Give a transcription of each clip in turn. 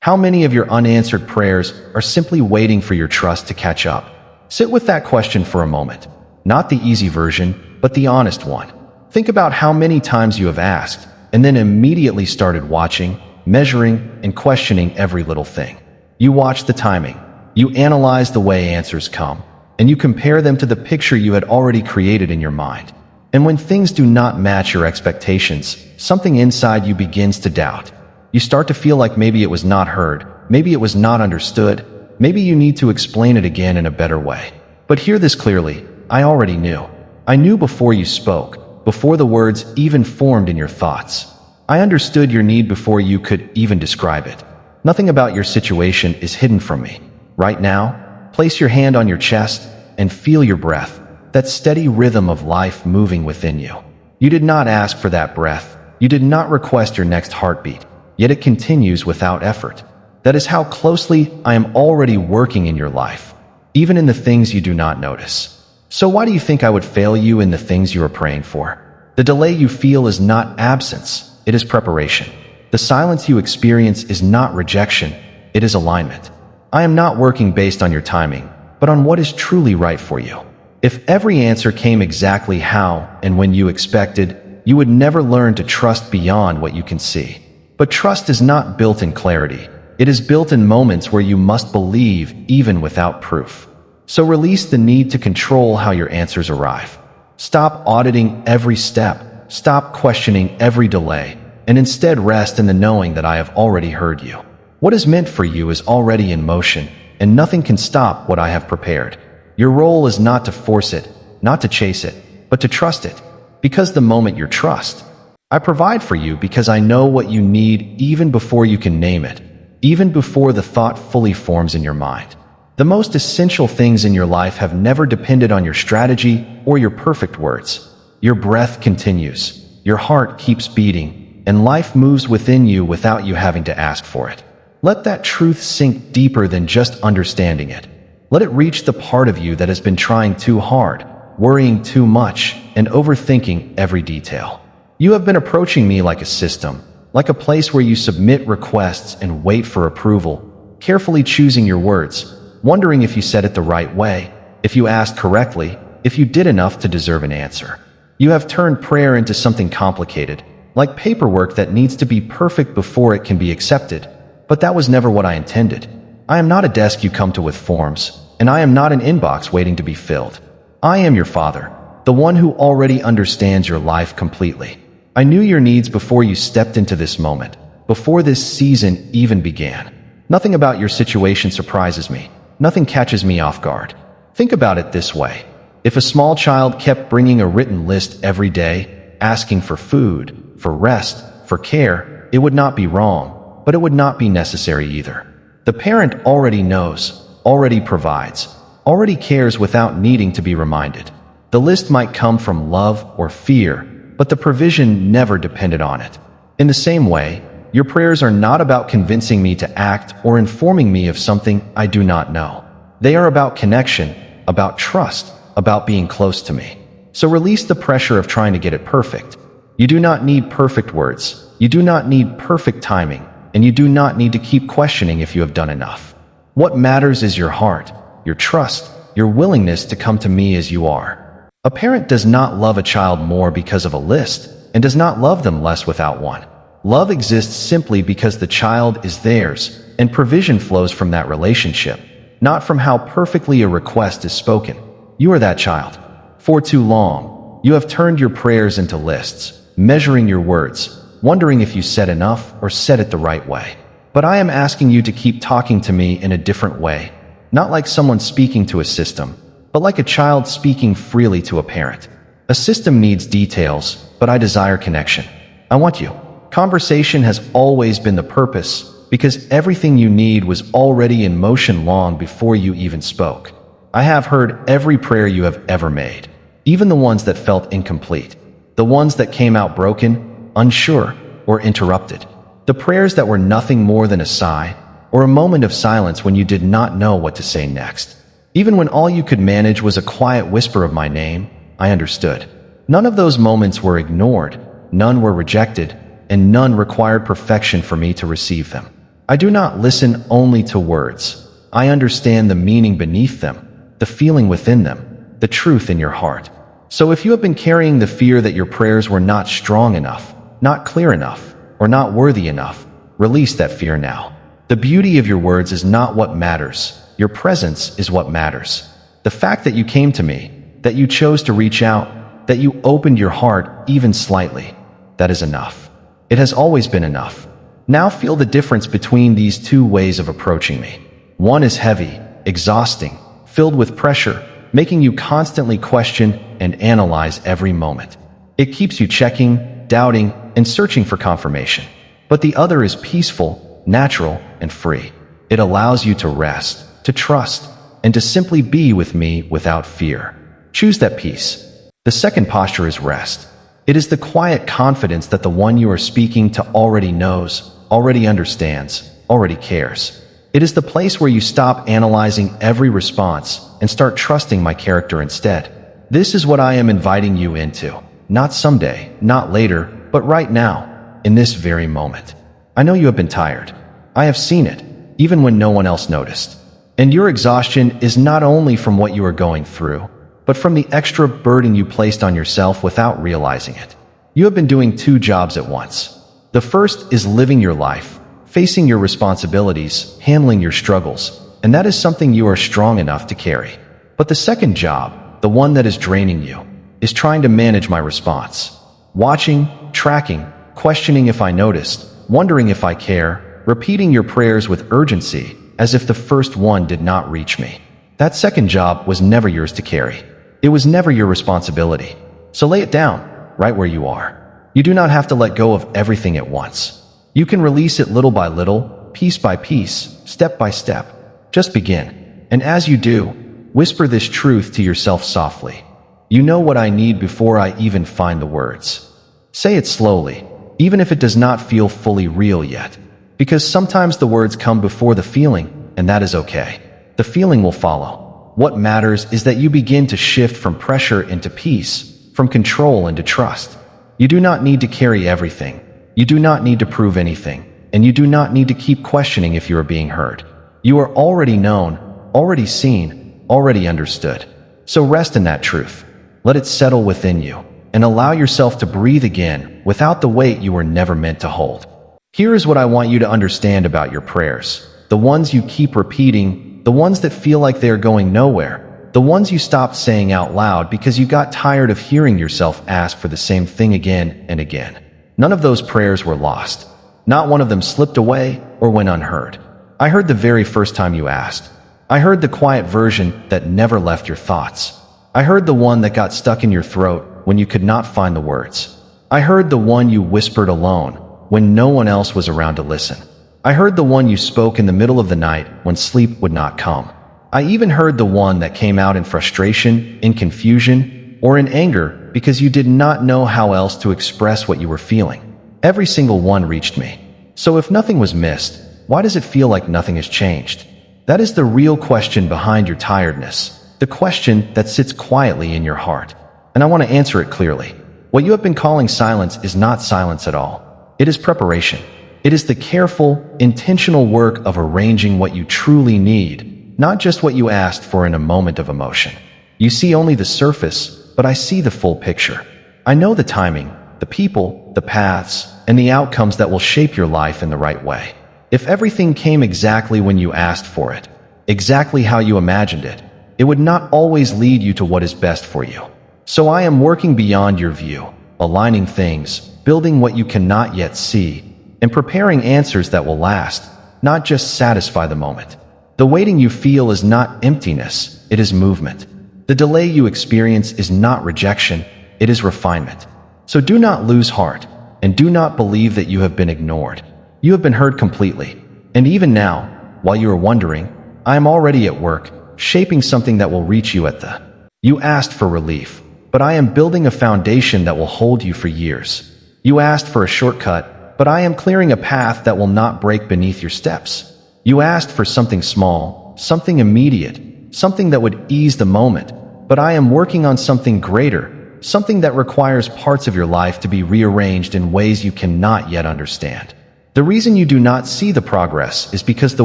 How many of your unanswered prayers are simply waiting for your trust to catch up? Sit with that question for a moment. Not the easy version, but the honest one. Think about how many times you have asked, and then immediately started watching, measuring, and questioning every little thing. You watch the timing, you analyze the way answers come, and you compare them to the picture you had already created in your mind. And when things do not match your expectations, something inside you begins to doubt. You start to feel like maybe it was not heard, maybe it was not understood, maybe you need to explain it again in a better way. But hear this clearly, I already knew. I knew before you spoke, before the words even formed in your thoughts. I understood your need before you could even describe it. Nothing about your situation is hidden from me. Right now, place your hand on your chest and feel your breath, that steady rhythm of life moving within you. You did not ask for that breath. You did not request your next heartbeat. Yet it continues without effort. That is how closely I am already working in your life, even in the things you do not notice. So why do you think I would fail you in the things you are praying for? The delay you feel is not absence, it is preparation. The silence you experience is not rejection, it is alignment. I am not working based on your timing, but on what is truly right for you. If every answer came exactly how and when you expected, you would never learn to trust beyond what you can see. But trust is not built in clarity. It is built in moments where you must believe even without proof. So release the need to control how your answers arrive. Stop auditing every step. Stop questioning every delay, and instead rest in the knowing that I have already heard you. What is meant for you is already in motion, and nothing can stop what I have prepared. Your role is not to force it, not to chase it, but to trust it. Because the moment you trust, I provide for you because I know what you need even before you can name it, even before the thought fully forms in your mind. The most essential things in your life have never depended on your strategy or your perfect words. Your breath continues, your heart keeps beating, and life moves within you without you having to ask for it. Let that truth sink deeper than just understanding it. Let it reach the part of you that has been trying too hard, worrying too much, and overthinking every detail. You have been approaching me like a system, like a place where you submit requests and wait for approval, carefully choosing your words, wondering if you said it the right way, if you asked correctly, if you did enough to deserve an answer. You have turned prayer into something complicated, like paperwork that needs to be perfect before it can be accepted. But that was never what I intended. I am not a desk you come to with forms, and I am not an inbox waiting to be filled. I am your Father, the one who already understands your life completely. I knew your needs before you stepped into this moment, before this season even began. Nothing about your situation surprises me. Nothing catches me off guard. Think about it this way. If a small child kept bringing a written list every day, asking for food, for rest, for care, it would not be wrong, but it would not be necessary either. The parent already knows, already provides, already cares without needing to be reminded. The list might come from love or fear, but the provision never depended on it. In the same way, your prayers are not about convincing me to act or informing me of something I do not know. They are about connection, about trust, about being close to me. So release the pressure of trying to get it perfect. You do not need perfect words. You do not need perfect timing, and you do not need to keep questioning if you have done enough. What matters is your heart, your trust, your willingness to come to me as you are. A parent does not love a child more because of a list, and does not love them less without one. Love exists simply because the child is theirs, and provision flows from that relationship, not from how perfectly a request is spoken. You are that child. For too long, you have turned your prayers into lists, measuring your words, wondering if you said enough or said it the right way. But I am asking you to keep talking to me in a different way, not like someone speaking to a system, but like a child speaking freely to a parent. A system needs details, but I desire connection. I want you. Conversation has always been the purpose, because everything you need was already in motion long before you even spoke. I have heard every prayer you have ever made, even the ones that felt incomplete, the ones that came out broken, unsure, or interrupted, the prayers that were nothing more than a sigh, or a moment of silence when you did not know what to say next. Even when all you could manage was a quiet whisper of my name, I understood. None of those moments were ignored, none were rejected, and none required perfection for me to receive them. I do not listen only to words. I understand the meaning beneath them, the feeling within them, the truth in your heart. So if you have been carrying the fear that your prayers were not strong enough, not clear enough, or not worthy enough, release that fear now. The beauty of your words is not what matters. Your presence is what matters. The fact that you came to me, that you chose to reach out, that you opened your heart even slightly, that is enough. It has always been enough. Now feel the difference between these two ways of approaching me. One is heavy, exhausting, filled with pressure, making you constantly question and analyze every moment. It keeps you checking, doubting, and searching for confirmation. But the other is peaceful, natural, and free. It allows you to rest, to trust, and to simply be with me without fear. Choose that peace. The second posture is rest. It is the quiet confidence that the one you are speaking to already knows, already understands, already cares. It is the place where you stop analyzing every response and start trusting my character instead. This is what I am inviting you into. Not someday, not later, but right now, in this very moment. I know you have been tired. I have seen it, even when no one else noticed. And your exhaustion is not only from what you are going through, but from the extra burden you placed on yourself without realizing it. You have been doing two jobs at once. The first is living your life, facing your responsibilities, handling your struggles, and that is something you are strong enough to carry. But the second job, the one that is draining you, is trying to manage my response. Watching, tracking, questioning if I noticed, wondering if I care, repeating your prayers with urgency as if the first one did not reach me. That second job was never yours to carry. It was never your responsibility. So lay it down, right where you are. You do not have to let go of everything at once. You can release it little by little, piece by piece, step by step. Just begin. And as you do, whisper this truth to yourself softly. You know what I need before I even find the words. Say it slowly, even if it does not feel fully real yet. Because sometimes the words come before the feeling, and that is okay. The feeling will follow. What matters is that you begin to shift from pressure into peace, from control into trust. You do not need to carry everything. You do not need to prove anything. And you do not need to keep questioning if you are being heard. You are already known, already seen, already understood. So rest in that truth. Let it settle within you, and allow yourself to breathe again without the weight you were never meant to hold. Here is what I want you to understand about your prayers. The ones you keep repeating, the ones that feel like they are going nowhere, the ones you stopped saying out loud because you got tired of hearing yourself ask for the same thing again and again. None of those prayers were lost. Not one of them slipped away or went unheard. I heard the very first time you asked. I heard the quiet version that never left your thoughts. I heard the one that got stuck in your throat when you could not find the words. I heard the one you whispered alone when no one else was around to listen. I heard the one you spoke in the middle of the night when sleep would not come. I even heard the one that came out in frustration, in confusion, or in anger because you did not know how else to express what you were feeling. Every single one reached me. So if nothing was missed, why does it feel like nothing has changed? That is the real question behind your tiredness, the question that sits quietly in your heart. And I want to answer it clearly. What you have been calling silence is not silence at all. It is preparation. It is the careful, intentional work of arranging what you truly need, not just what you asked for in a moment of emotion. You see only the surface, but I see the full picture. I know the timing, the people, the paths, and the outcomes that will shape your life in the right way. If everything came exactly when you asked for it, exactly how you imagined it, it would not always lead you to what is best for you. So I am working beyond your view, aligning things, building what you cannot yet see, and preparing answers that will last, not just satisfy the moment. The waiting you feel is not emptiness, it is movement. The delay you experience is not rejection, it is refinement. So do not lose heart, and do not believe that you have been ignored. You have been heard completely. And even now, while you are wondering, I am already at work, shaping something that will reach you at the. You asked for relief, but I am building a foundation that will hold you for years. You asked for a shortcut, but I am clearing a path that will not break beneath your steps. You asked for something small, something immediate, something that would ease the moment, but I am working on something greater, something that requires parts of your life to be rearranged in ways you cannot yet understand. The reason you do not see the progress is because the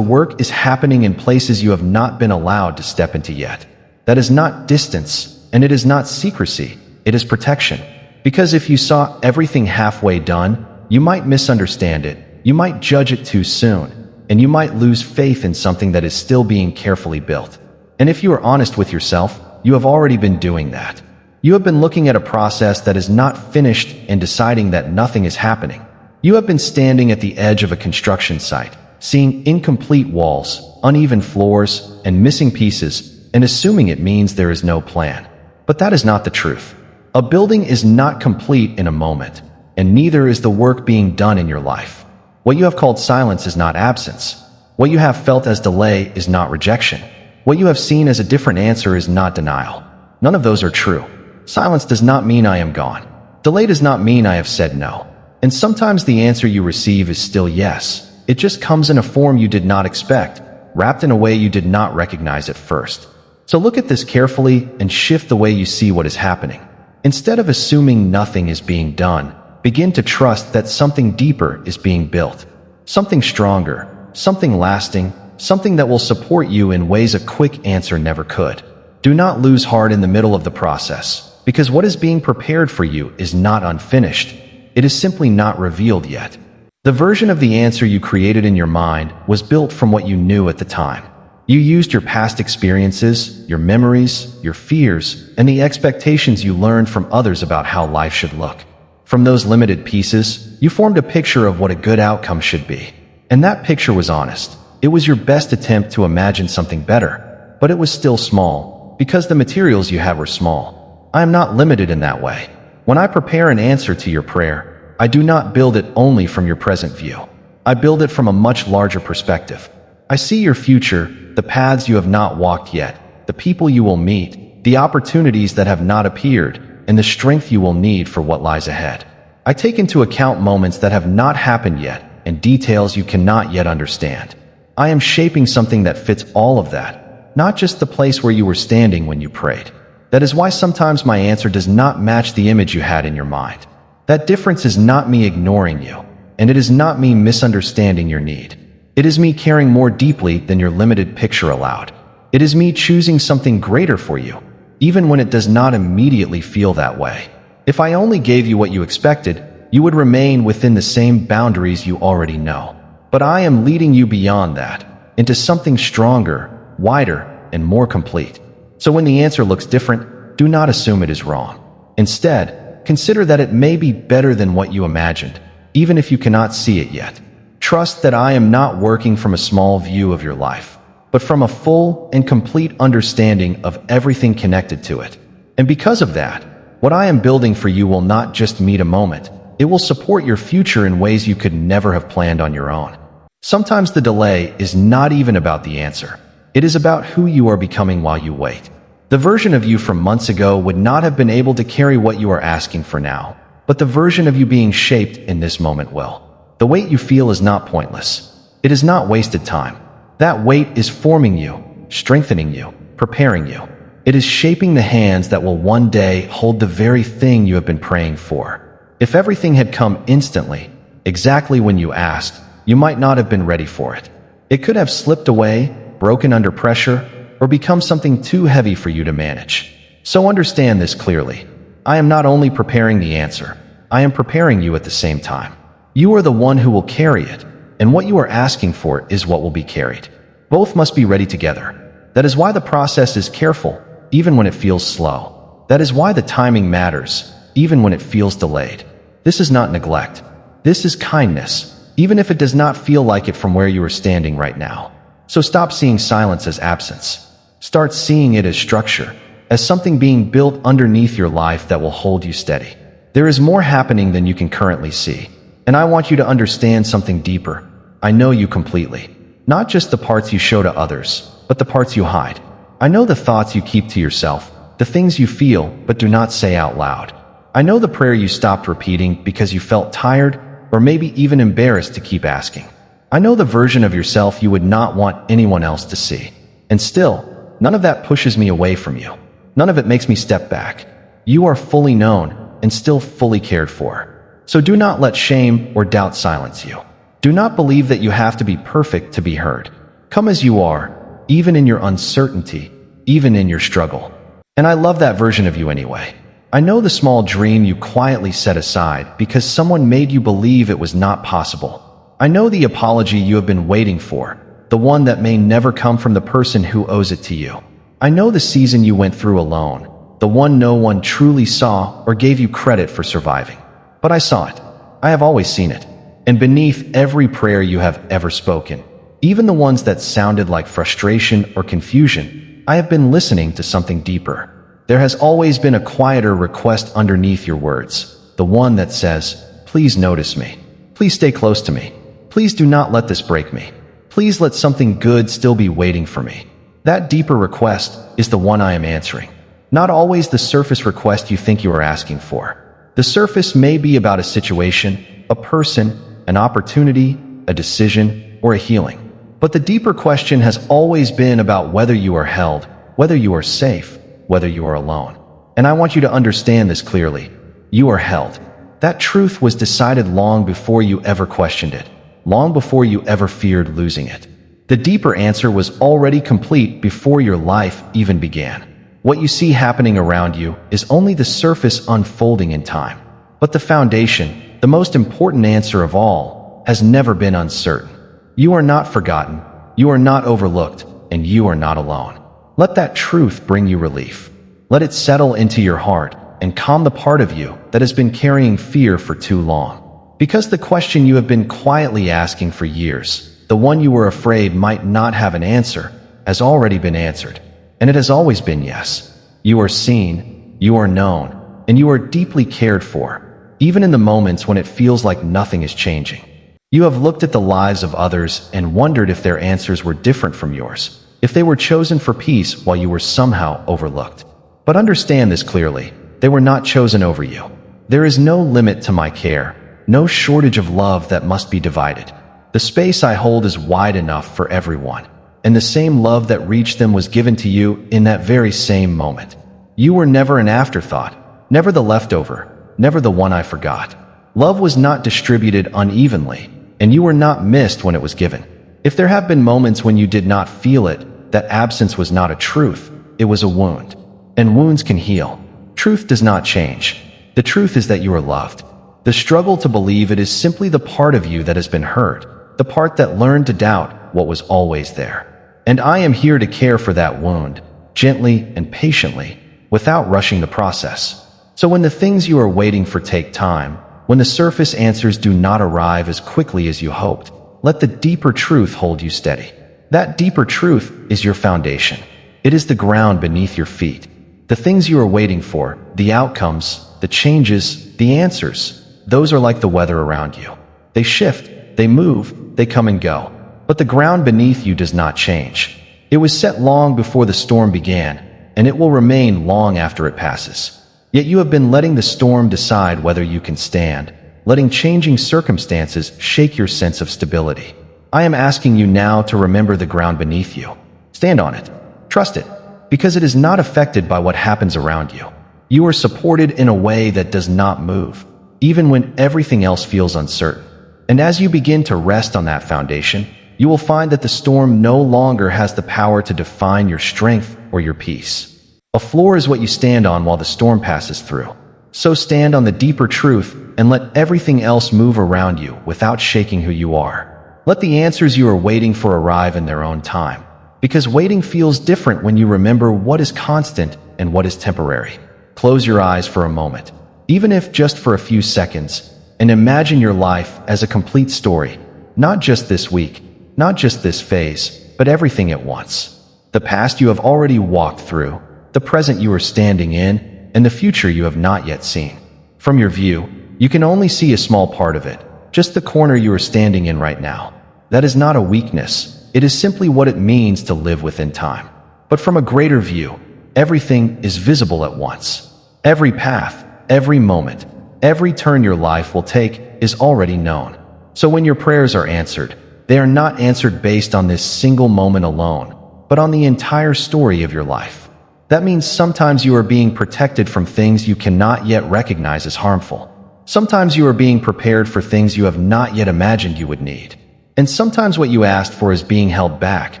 work is happening in places you have not been allowed to step into yet. That is not distance, and it is not secrecy, it is protection. Because if you saw everything halfway done, you might misunderstand it, you might judge it too soon, and you might lose faith in something that is still being carefully built. And if you are honest with yourself, you have already been doing that. You have been looking at a process that is not finished and deciding that nothing is happening. You have been standing at the edge of a construction site, seeing incomplete walls, uneven floors, and missing pieces, and assuming it means there is no plan. But that is not the truth. A building is not complete in a moment, and neither is the work being done in your life. What you have called silence is not absence. What you have felt as delay is not rejection. What you have seen as a different answer is not denial. None of those are true. Silence does not mean I am gone. Delay does not mean I have said no. And sometimes the answer you receive is still yes. It just comes in a form you did not expect, wrapped in a way you did not recognize at first. So look at this carefully and shift the way you see what is happening. Instead of assuming nothing is being done, begin to trust that something deeper is being built. Something stronger, something lasting, something that will support you in ways a quick answer never could. Do not lose heart in the middle of the process, because what is being prepared for you is not unfinished. It is simply not revealed yet. The version of the answer you created in your mind was built from what you knew at the time. You used your past experiences, your memories, your fears, and the expectations you learned from others about how life should look. From those limited pieces, you formed a picture of what a good outcome should be. And that picture was honest. It was your best attempt to imagine something better, but it was still small, because the materials you had were small. I am not limited in that way. When I prepare an answer to your prayer, I do not build it only from your present view. I build it from a much larger perspective. I see your future, the paths you have not walked yet, the people you will meet, the opportunities that have not appeared, and the strength you will need for what lies ahead. I take into account moments that have not happened yet and details you cannot yet understand. I am shaping something that fits all of that, not just the place where you were standing when you prayed. That is why sometimes my answer does not match the image you had in your mind. That difference is not me ignoring you, and it is not me misunderstanding your need. It is me caring more deeply than your limited picture allowed. It is me choosing something greater for you, even when it does not immediately feel that way. If I only gave you what you expected, you would remain within the same boundaries you already know. But I am leading you beyond that, into something stronger, wider, and more complete. So when the answer looks different, do not assume it is wrong. Instead, consider that it may be better than what you imagined, even if you cannot see it yet. Trust that I am not working from a small view of your life, but from a full and complete understanding of everything connected to it. And because of that, what I am building for you will not just meet a moment, it will support your future in ways you could never have planned on your own. Sometimes the delay is not even about the answer. It is about who you are becoming while you wait. The version of you from months ago would not have been able to carry what you are asking for now, but the version of you being shaped in this moment will. The weight you feel is not pointless. It is not wasted time. That weight is forming you, strengthening you, preparing you. It is shaping the hands that will one day hold the very thing you have been praying for. If everything had come instantly, exactly when you asked, you might not have been ready for it. It could have slipped away, broken under pressure, or become something too heavy for you to manage. So understand this clearly. I am not only preparing the answer, I am preparing you at the same time. You are the one who will carry it, and what you are asking for is what will be carried. Both must be ready together. That is why the process is careful, even when it feels slow. That is why the timing matters, even when it feels delayed. This is not neglect. This is kindness, even if it does not feel like it from where you are standing right now. So stop seeing silence as absence. Start seeing it as structure, as something being built underneath your life that will hold you steady. There is more happening than you can currently see. And I want you to understand something deeper. I know you completely. Not just the parts you show to others, but the parts you hide. I know the thoughts you keep to yourself, the things you feel but do not say out loud. I know the prayer you stopped repeating because you felt tired or maybe even embarrassed to keep asking. I know the version of yourself you would not want anyone else to see. And still, none of that pushes me away from you. None of it makes me step back. You are fully known and still fully cared for. So do not let shame or doubt silence you. Do not believe that you have to be perfect to be heard. Come as you are, even in your uncertainty, even in your struggle. And I love that version of you anyway. I know the small dream you quietly set aside because someone made you believe it was not possible. I know the apology you have been waiting for, the one that may never come from the person who owes it to you. I know the season you went through alone, the one no one truly saw or gave you credit for surviving. But I saw it. I have always seen it. And beneath every prayer you have ever spoken, even the ones that sounded like frustration or confusion, I have been listening to something deeper. There has always been a quieter request underneath your words, the one that says, please notice me. Please stay close to me. Please do not let this break me. Please let something good still be waiting for me. That deeper request is the one I am answering. Not always the surface request you think you are asking for. The surface may be about a situation, a person, an opportunity, a decision, or a healing. But the deeper question has always been about whether you are held, whether you are safe, whether you are alone. And I want you to understand this clearly. You are held. That truth was decided long before you ever questioned it, long before you ever feared losing it. The deeper answer was already complete before your life even began. What you see happening around you is only the surface unfolding in time. But the foundation, the most important answer of all, has never been uncertain. You are not forgotten, you are not overlooked, and you are not alone. Let that truth bring you relief. Let it settle into your heart and calm the part of you that has been carrying fear for too long. Because the question you have been quietly asking for years, the one you were afraid might not have an answer, has already been answered. And it has always been yes. You are seen, you are known, and you are deeply cared for, even in the moments when it feels like nothing is changing. You have looked at the lives of others and wondered if their answers were different from yours, if they were chosen for peace while you were somehow overlooked. But understand this clearly, they were not chosen over you. There is no limit to my care, no shortage of love that must be divided. The space I hold is wide enough for everyone, and the same love that reached them was given to you in that very same moment. You were never an afterthought, never the leftover, never the one I forgot. Love was not distributed unevenly, and you were not missed when it was given. If there have been moments when you did not feel it, that absence was not a truth, it was a wound. And wounds can heal. Truth does not change. The truth is that you are loved. The struggle to believe it is simply the part of you that has been hurt, the part that learned to doubt what was always there. And I am here to care for that wound, gently and patiently, without rushing the process. So when the things you are waiting for take time, when the surface answers do not arrive as quickly as you hoped, let the deeper truth hold you steady. That deeper truth is your foundation. It is the ground beneath your feet. The things you are waiting for, the outcomes, the changes, the answers, those are like the weather around you. They shift, they move, they come and go. But the ground beneath you does not change. It was set long before the storm began, and it will remain long after it passes. Yet you have been letting the storm decide whether you can stand, letting changing circumstances shake your sense of stability. I am asking you now to remember the ground beneath you. Stand on it. Trust it, because it is not affected by what happens around you. You are supported in a way that does not move, even when everything else feels uncertain. And as you begin to rest on that foundation, you will find that the storm no longer has the power to define your strength or your peace. A floor is what you stand on while the storm passes through. So stand on the deeper truth and let everything else move around you without shaking who you are. Let the answers you are waiting for arrive in their own time, because waiting feels different when you remember what is constant and what is temporary. Close your eyes for a moment, even if just for a few seconds, and imagine your life as a complete story, not just this week, not just this phase, but everything at once. The past you have already walked through, the present you are standing in, and the future you have not yet seen. From your view, you can only see a small part of it, just the corner you are standing in right now. That is not a weakness, it is simply what it means to live within time. But from a greater view, everything is visible at once. Every path, every moment, every turn your life will take is already known. So when your prayers are answered, they are not answered based on this single moment alone, but on the entire story of your life. That means sometimes you are being protected from things you cannot yet recognize as harmful. Sometimes you are being prepared for things you have not yet imagined you would need. And sometimes what you asked for is being held back,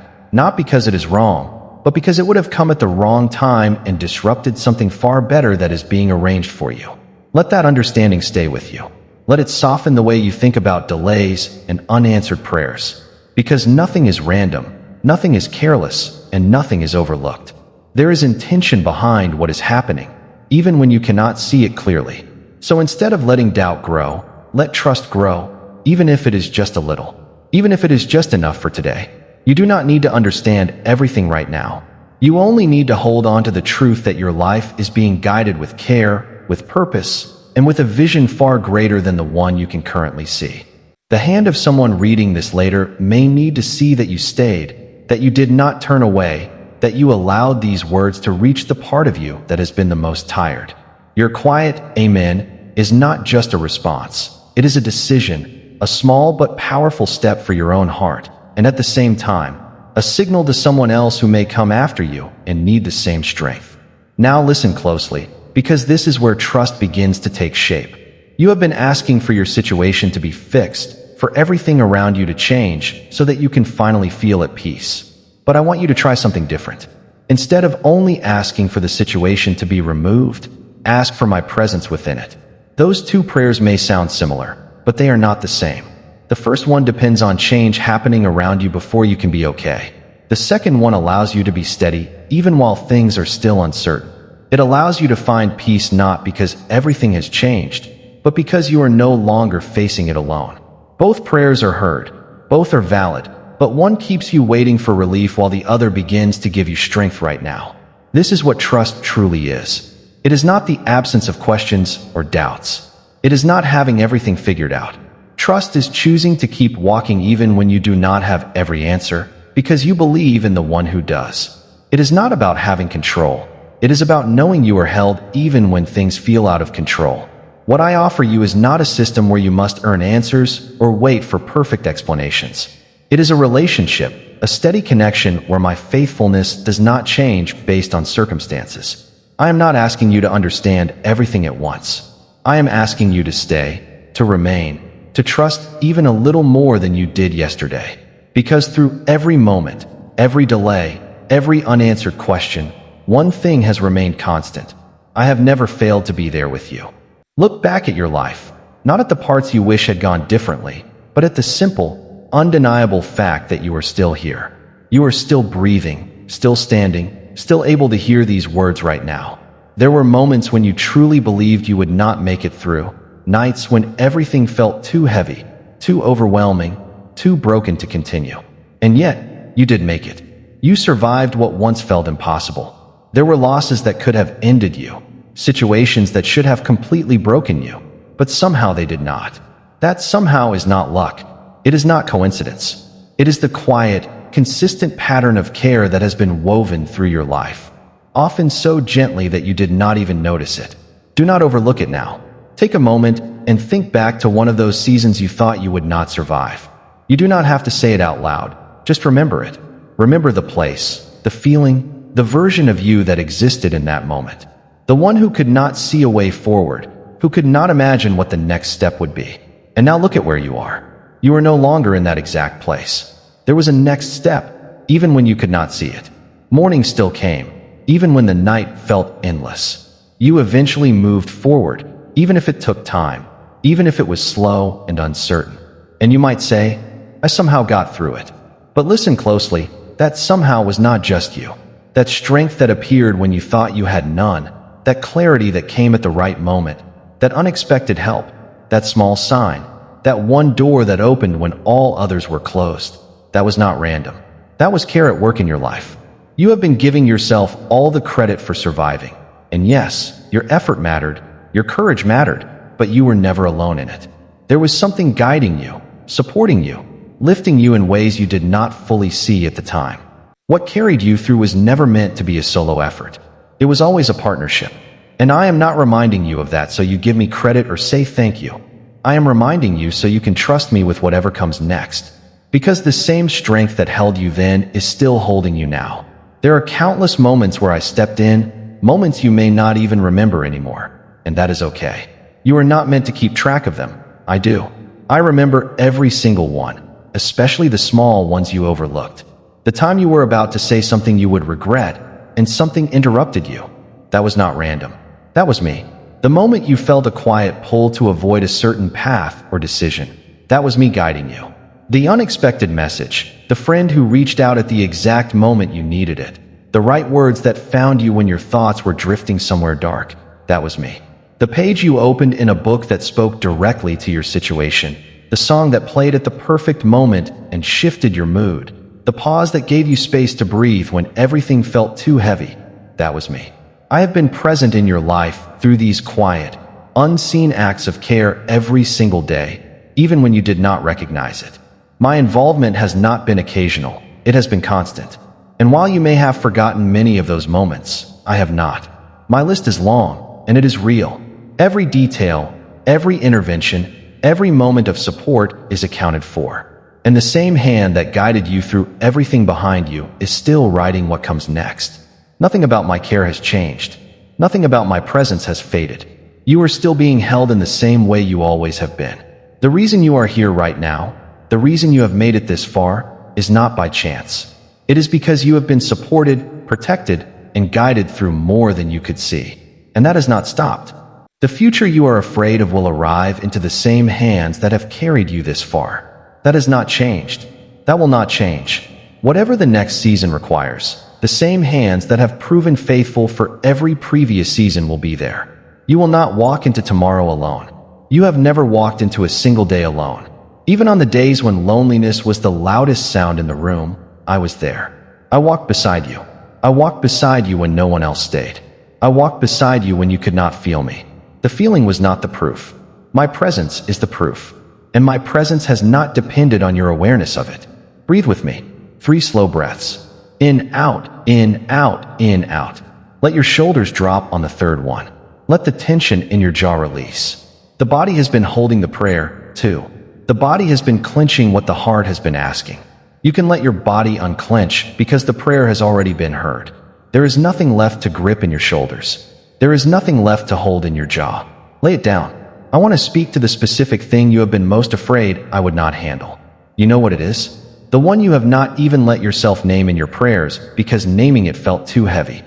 not because it is wrong, but because it would have come at the wrong time and disrupted something far better that is being arranged for you. Let that understanding stay with you. Let it soften the way you think about delays and unanswered prayers. Because nothing is random, nothing is careless, and nothing is overlooked. There is intention behind what is happening, even when you cannot see it clearly. So instead of letting doubt grow, let trust grow, even if it is just a little. Even if it is just enough for today. You do not need to understand everything right now. You only need to hold on to the truth that your life is being guided with care, with purpose, and with a vision far greater than the one you can currently see. The hand of someone reading this later may need to see that you stayed, that you did not turn away, that you allowed these words to reach the part of you that has been the most tired. Your quiet amen is not just a response. It is a decision, a small but powerful step for your own heart, and at the same time, a signal to someone else who may come after you and need the same strength. Now listen closely, because this is where trust begins to take shape. You have been asking for your situation to be fixed, for everything around you to change, so that you can finally feel at peace. But I want you to try something different. Instead of only asking for the situation to be removed, ask for my presence within it. Those two prayers may sound similar, but they are not the same. The first one depends on change happening around you before you can be okay. The second one allows you to be steady, even while things are still uncertain. It allows you to find peace not because everything has changed, but because you are no longer facing it alone. Both prayers are heard, both are valid, but one keeps you waiting for relief while the other begins to give you strength right now. This is what trust truly is. It is not the absence of questions or doubts. It is not having everything figured out. Trust is choosing to keep walking even when you do not have every answer, because you believe in the one who does. It is not about having control. It is about knowing you are held even when things feel out of control. What I offer you is not a system where you must earn answers or wait for perfect explanations. It is a relationship, a steady connection where my faithfulness does not change based on circumstances. I am not asking you to understand everything at once. I am asking you to stay, to remain, to trust even a little more than you did yesterday. Because through every moment, every delay, every unanswered question, one thing has remained constant. I have never failed to be there with you. Look back at your life, not at the parts you wish had gone differently, but at the simple, undeniable fact that you are still here. You are still breathing, still standing, still able to hear these words right now. There were moments when you truly believed you would not make it through, nights when everything felt too heavy, too overwhelming, too broken to continue. And yet, you did make it. You survived what once felt impossible. There were losses that could have ended you, situations that should have completely broken you, but somehow they did not. That somehow is not luck. It is not coincidence. It is the quiet, consistent pattern of care that has been woven through your life, often so gently that you did not even notice it. Do not overlook it now. Take a moment and think back to one of those seasons you thought you would not survive. You do not have to say it out loud. Just remember it. Remember the place, the feeling, the version of you that existed in that moment. The one who could not see a way forward, who could not imagine what the next step would be. And now look at where you are. You are no longer in that exact place. There was a next step, even when you could not see it. Morning still came, even when the night felt endless. You eventually moved forward, even if it took time, even if it was slow and uncertain. And you might say, I somehow got through it. But listen closely, that somehow was not just you. That strength that appeared when you thought you had none, that clarity that came at the right moment, that unexpected help, that small sign, that one door that opened when all others were closed. That was not random. That was care at work in your life. You have been giving yourself all the credit for surviving. And yes, your effort mattered, your courage mattered, but you were never alone in it. There was something guiding you, supporting you, lifting you in ways you did not fully see at the time. What carried you through was never meant to be a solo effort. It was always a partnership. And I am not reminding you of that so you give me credit or say thank you. I am reminding you so you can trust me with whatever comes next. Because the same strength that held you then is still holding you now. There are countless moments where I stepped in, moments you may not even remember anymore. And that is okay. You are not meant to keep track of them. I do. I remember every single one, especially the small ones you overlooked. The time you were about to say something you would regret, and something interrupted you. That was not random. That was me. The moment you felt a quiet pull to avoid a certain path or decision, that was me guiding you. The unexpected message, the friend who reached out at the exact moment you needed it, the right words that found you when your thoughts were drifting somewhere dark, that was me. The page you opened in a book that spoke directly to your situation, the song that played at the perfect moment and shifted your mood, the pause that gave you space to breathe when everything felt too heavy, that was me. I have been present in your life through these quiet, unseen acts of care every single day, even when you did not recognize it. My involvement has not been occasional, it has been constant. And while you may have forgotten many of those moments, I have not. My list is long, and it is real. Every detail, every intervention, every moment of support is accounted for. And the same hand that guided you through everything behind you is still writing what comes next. Nothing about my care has changed. Nothing about my presence has faded. You are still being held in the same way you always have been. The reason you are here right now, the reason you have made it this far, is not by chance. It is because you have been supported, protected, and guided through more than you could see. And that has not stopped. The future you are afraid of will arrive into the same hands that have carried you this far. That has not changed. That will not change. Whatever the next season requires, the same hands that have proven faithful for every previous season will be there. You will not walk into tomorrow alone. You have never walked into a single day alone. Even on the days when loneliness was the loudest sound in the room, I was there. I walked beside you. I walked beside you when no one else stayed. I walked beside you when you could not feel me. The feeling was not the proof. My presence is the proof. And my presence has not depended on your awareness of it. Breathe with me. 3 slow breaths. In, out, in, out, in, out. Let your shoulders drop on the third one. Let the tension in your jaw release. The body has been holding the prayer, too. The body has been clenching what the heart has been asking. You can let your body unclench because the prayer has already been heard. There is nothing left to grip in your shoulders. There is nothing left to hold in your jaw. Lay it down. I want to speak to the specific thing you have been most afraid I would not handle. You know what it is? The one you have not even let yourself name in your prayers because naming it felt too heavy.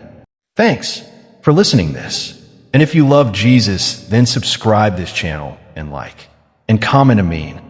Thanks for listening this. And if you love Jesus, then subscribe this channel and like. And comment a mean.